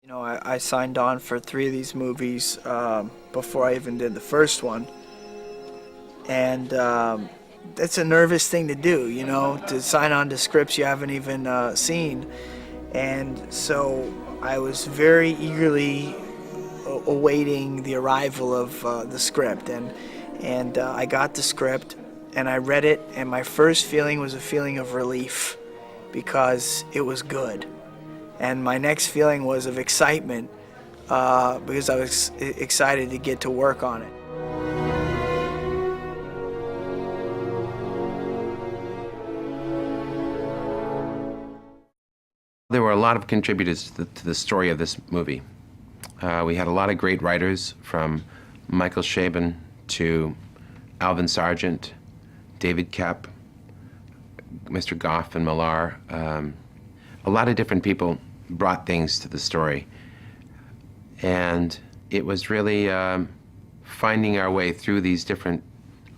You know, I signed on for 3 of these movies before I even did the first one. And it's a nervous thing to do, you know, to sign on to scripts you haven't even seen. And so I was very eagerly awaiting the arrival of the script. And I got the script and I read it, and my first feeling was a feeling of relief because it was good. And my next feeling was of excitement because I was excited to get to work on it. There were a lot of contributors to the story of this movie. We had a lot of great writers, from Michael Chabon to Alvin Sargent, David Koepp, Mr. Goff and Millar. A lot of different people brought things to the story. And it was really finding our way through these different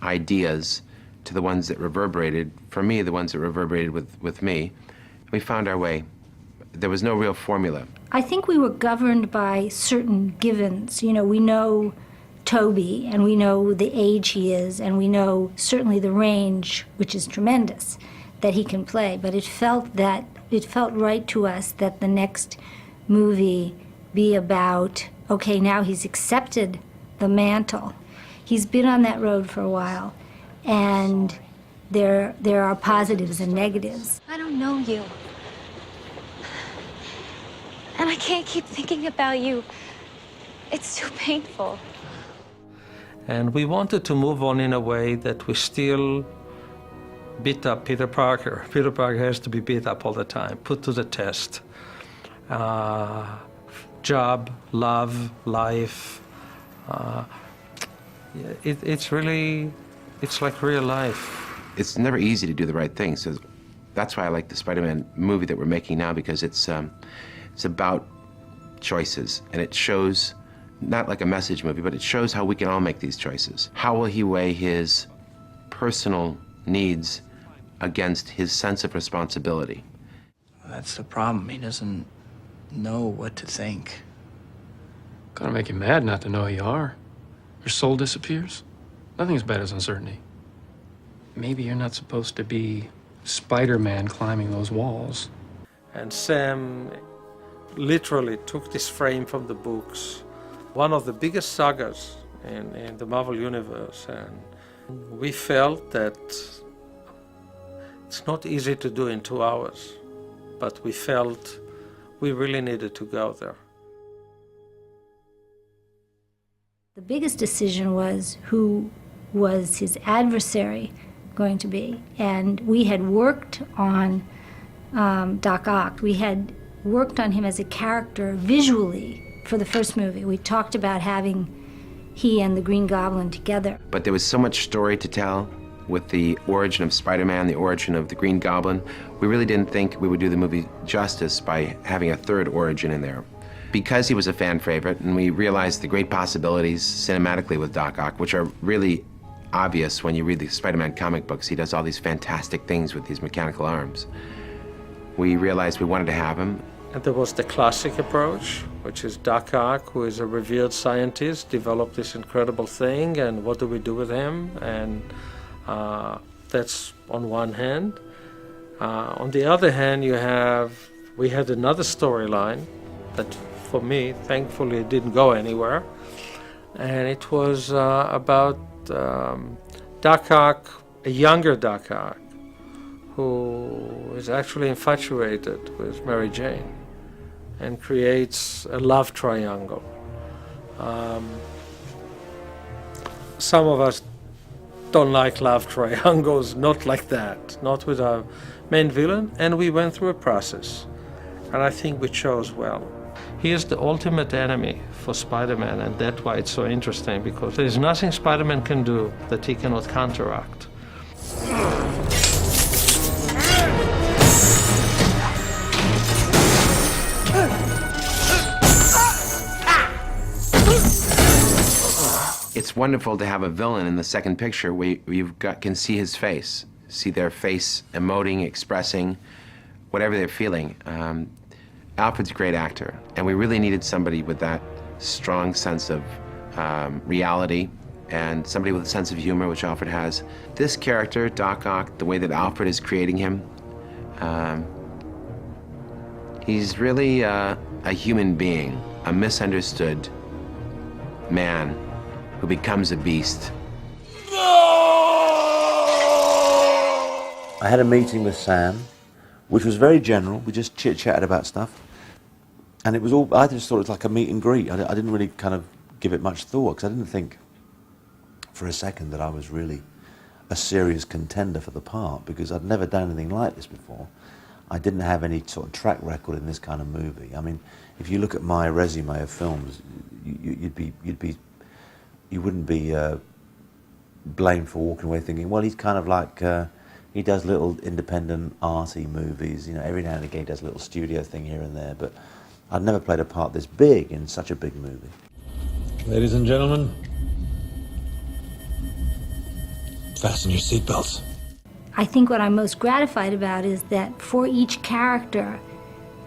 ideas to the ones that reverberated, for me, the ones that reverberated with me. We found our way. There was no real formula. I think we were governed by certain givens. You know, we know Tobey, and we know the age he is, and we know certainly the range, which is tremendous, that he can play. But it felt right to us that the next movie be about, okay, now he's accepted the mantle. He's been on that road for a while, and there are positives and negatives. I don't know you. And I can't keep thinking about you. It's too painful. And we wanted to move on in a way that we still beat up Peter Parker. Peter Parker has to be beat up all the time, put to the test. Job, love, life. It's like real life. It's never easy to do the right thing, so that's why I like the Spider-Man movie that we're making now, because it's about choices, and it shows, not like a message movie, but it shows how we can all make these choices. How will he weigh his personal needs against his sense of responsibility? That's the problem. He doesn't know what to think. Gonna make you mad not to know who you are. Your soul disappears. Nothing as bad as uncertainty. Maybe you're not supposed to be Spider-Man climbing those walls. And Sam literally took this frame from the books, one of the biggest sagas in the Marvel Universe, and we felt that it's not easy to do in 2 hours, but we felt we really needed to go there. The biggest decision was who was his adversary going to be, and we had worked on Doc Ock. We had worked on him as a character visually for the first movie. We talked about having he and the Green Goblin together. But there was so much story to tell with the origin of Spider-Man, the origin of the Green Goblin. We really didn't think we would do the movie justice by having a third origin in there. Because he was a fan favorite, and we realized the great possibilities cinematically with Doc Ock, which are really obvious when you read the Spider-Man comic books. He does all these fantastic things with these mechanical arms. We realized we wanted to have him. And there was the classic approach, which is Doc Ock, who is a revered scientist, developed this incredible thing, and what do we do with him? And that's on one hand. On the other hand, we had another storyline that, for me, thankfully, didn't go anywhere. And it was about Doc Ock, a younger Doc Ock, who is actually infatuated with Mary Jane and creates a love triangle. Some of us don't like love triangles, not like that, not with our main villain, and we went through a process, and I think we chose well. He is the ultimate enemy for Spider-Man, and that's why it's so interesting, because there's nothing Spider-Man can do that he cannot counteract. It's wonderful to have a villain in the second picture where can see his face, see their face emoting, expressing whatever they're feeling. Alfred's a great actor, and we really needed somebody with that strong sense of reality and somebody with a sense of humor, which Alfred has. This character, Doc Ock, the way that Alfred is creating him, he's really a human being, a misunderstood man who becomes a beast. I had a meeting with Sam, which was very general. We just chit-chatted about stuff. And it was all, I just thought it was like a meet and greet. I didn't really kind of give it much thought, because I didn't think for a second that I was really a serious contender for the part, because I'd never done anything like this before. I didn't have any sort of track record in this kind of movie. I mean, if you look at my resume of films, you wouldn't be blamed for walking away thinking, well, he's kind of like, he does little independent arty movies, you know, every now and again he does a little studio thing here and there, but I'd never played a part this big in such a big movie. Ladies and gentlemen, fasten your seatbelts. I think what I'm most gratified about is that for each character,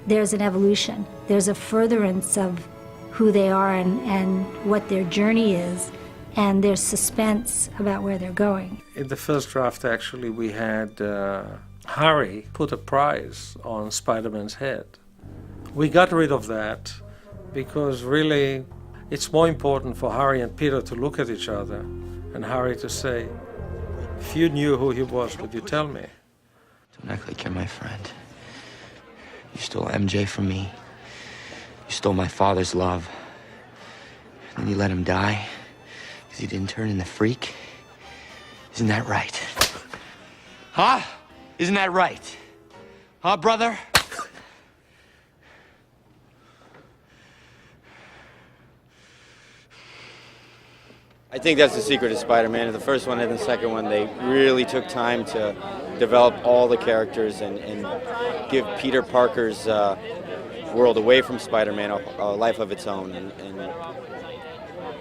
there's an evolution. There's a furtherance of who they are and what their journey is, and there's suspense about where they're going. In the first draft, actually, we had Harry put a prize on Spider-Man's head. We got rid of that because really it's more important for Harry and Peter to look at each other and Harry to say, if you knew who he was, would you tell me? Don't act like you're my friend. You stole MJ from me. You stole my father's love. And then you let him die because he didn't turn in the freak. Isn't that right? Huh? Isn't that right? Huh, brother? I think that's the secret of Spider-Man. The first one and the second one, they really took time to develop all the characters and give Peter Parker's world away from Spider-Man a life of its own. And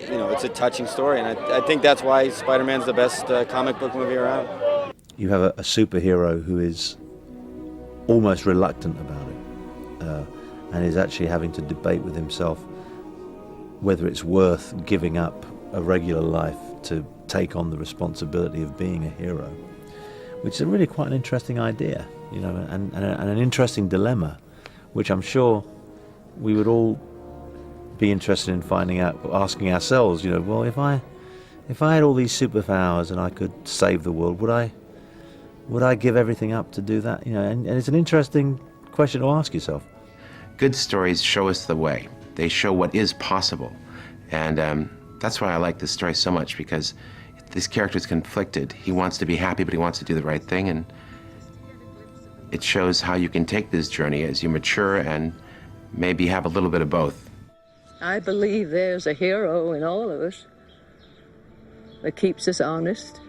you know, it's a touching story, and I think that's why Spider-Man's the best comic book movie around. You have a superhero who is almost reluctant about it, and is actually having to debate with himself whether it's worth giving up a regular life to take on the responsibility of being a hero, which is really quite an interesting idea, you know, and an interesting dilemma, which I'm sure we would all be interested in finding out, asking ourselves, you know, well, if I had all these superpowers and I could save the world, would I give everything up to do that? You know, and it's an interesting question to ask yourself. Good stories show us the way. They show what is possible, and that's why I like this story so much, because this character is conflicted. He wants to be happy, but he wants to do the right thing, and it shows how you can take this journey as you mature and maybe have a little bit of both. I believe there's a hero in all of us that keeps us honest,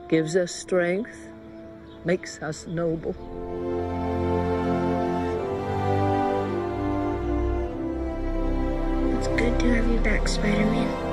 gives us strength, makes us noble. It's good to have you back, Spider-Man.